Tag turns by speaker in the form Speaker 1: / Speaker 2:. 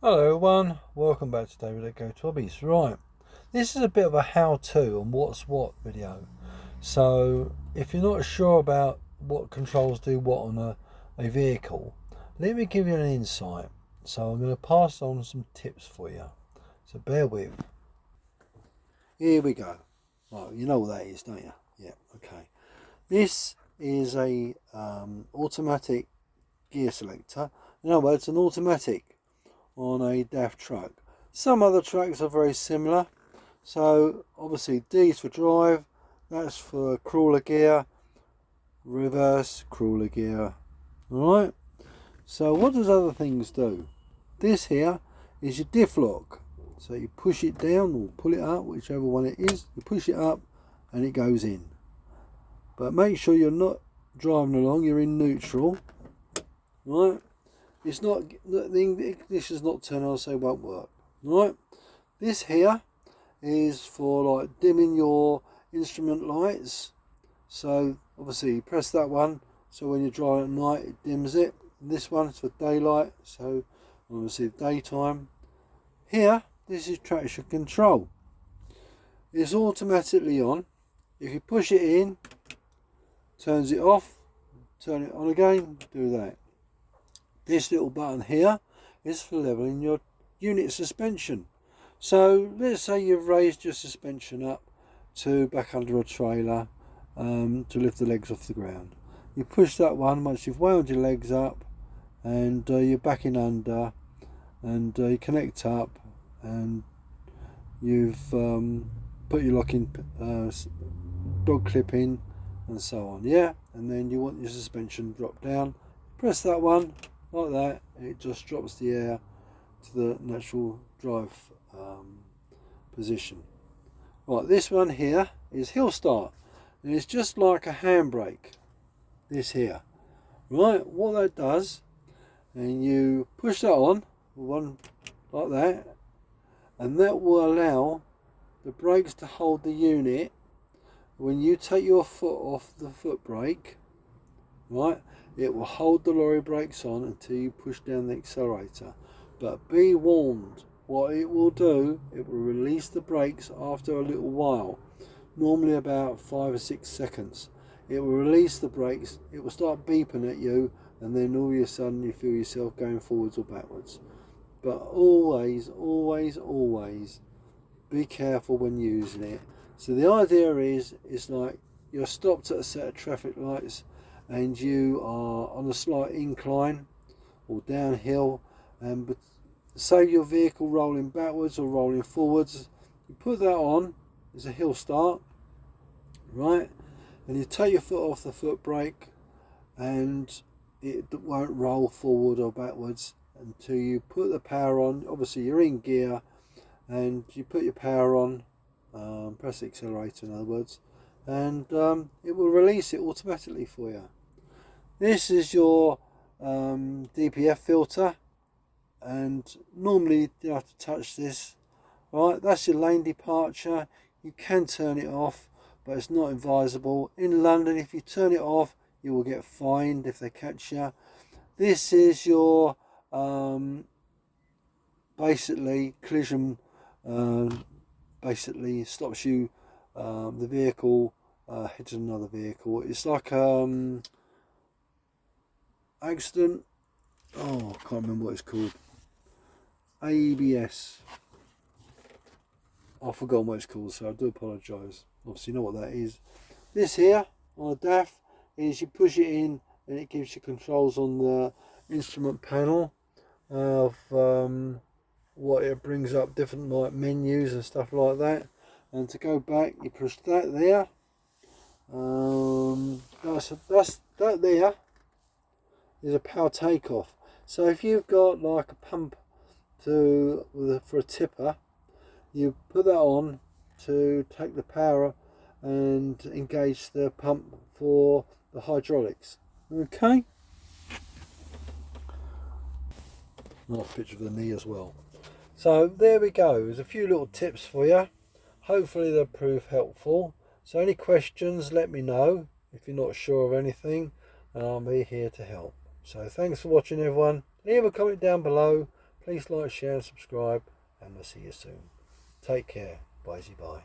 Speaker 1: Hello everyone, welcome back to David at Go to Hobbies. Right, this is a bit of a how-to on what's what video. So if you're not sure about what controls do what on a vehicle, let me give you an insight. So I'm going to pass on some tips for you. So bear with. Here we go. Right, you know what that is, don't you? Yeah, okay. This is a automatic gear selector. In other words, an automatic on a DAF truck. Some other trucks are very similar. So obviously D is for drive, that's for crawler gear, reverse crawler gear. Alright, so what does other things do? This here is your diff lock. So you push it down or pull it up, whichever one it is, you push it up and it goes in. But make sure you're not driving along, you're in neutral. Right? It's not, the ignition's not turned on, so it won't work. Right? This here is for like dimming your instrument lights. So obviously you press that one, so when you're driving at night it dims it. This one is for daylight, so obviously daytime. Here, this is traction control. It's automatically on. If you push it in, turns it off, turn it on again, do that. This little button here is for leveling your unit suspension. So let's say you've raised your suspension up to back under a trailer to lift the legs off the ground. You push that one once you've wound your legs up and you're backing under, and you connect up and you've put your locking dog clip in and so on, yeah, and then you want your suspension drop down, press that one like that, it just drops the air to the natural drive position. Right, this one here is hill start, and it's just like a handbrake, this here. Right, what that does, and you push that on, one like that, and that will allow the brakes to hold the unit. When you take your foot off the foot brake, right, it will hold the lorry brakes on until you push down the accelerator. But be warned, what it will do, it will release the brakes after a little while, normally about 5 or 6 seconds. It will release the brakes, it will start beeping at you, and then all of a sudden you feel yourself going forwards or backwards. But always be careful when using it. So the idea is, it's like you're stopped at a set of traffic lights and you are on a slight incline or downhill, and say your vehicle rolling backwards or rolling forwards, you put that on as a hill start, right, and you take your foot off the foot brake and it won't roll forward or backwards until you put the power on. Obviously you're in gear and you put your power on, press the accelerator in other words, and it will release it automatically for you. This is your DPF filter, and normally you have to touch this. Right, that's your lane departure. You can turn it off, but it's not advisable. In London, if you turn it off, you will get fined if they catch you. This is your basically collision, basically stops you, the vehicle hits another vehicle. It's like accident, oh I can't remember what it's called, ABS, I've forgotten what it's called, so I do apologise. Obviously you know what that is. This here on a DAF is you push it in and it gives you controls on the instrument panel of what it brings up, different like menus and stuff like that. And to go back, you push that there. That there is a power takeoff. So if you've got like a pump for a tipper, you put that on to take the power and engage the pump for the hydraulics. Okay. Nice picture of the knee as well. So there we go. There's a few little tips for you. Hopefully they'll prove helpful. So any questions, let me know if you're not sure of anything, and I'll be here to help. So thanks for watching everyone. Leave a comment down below. Please like, share and subscribe, and we'll see you soon. Take care. Bye-bye.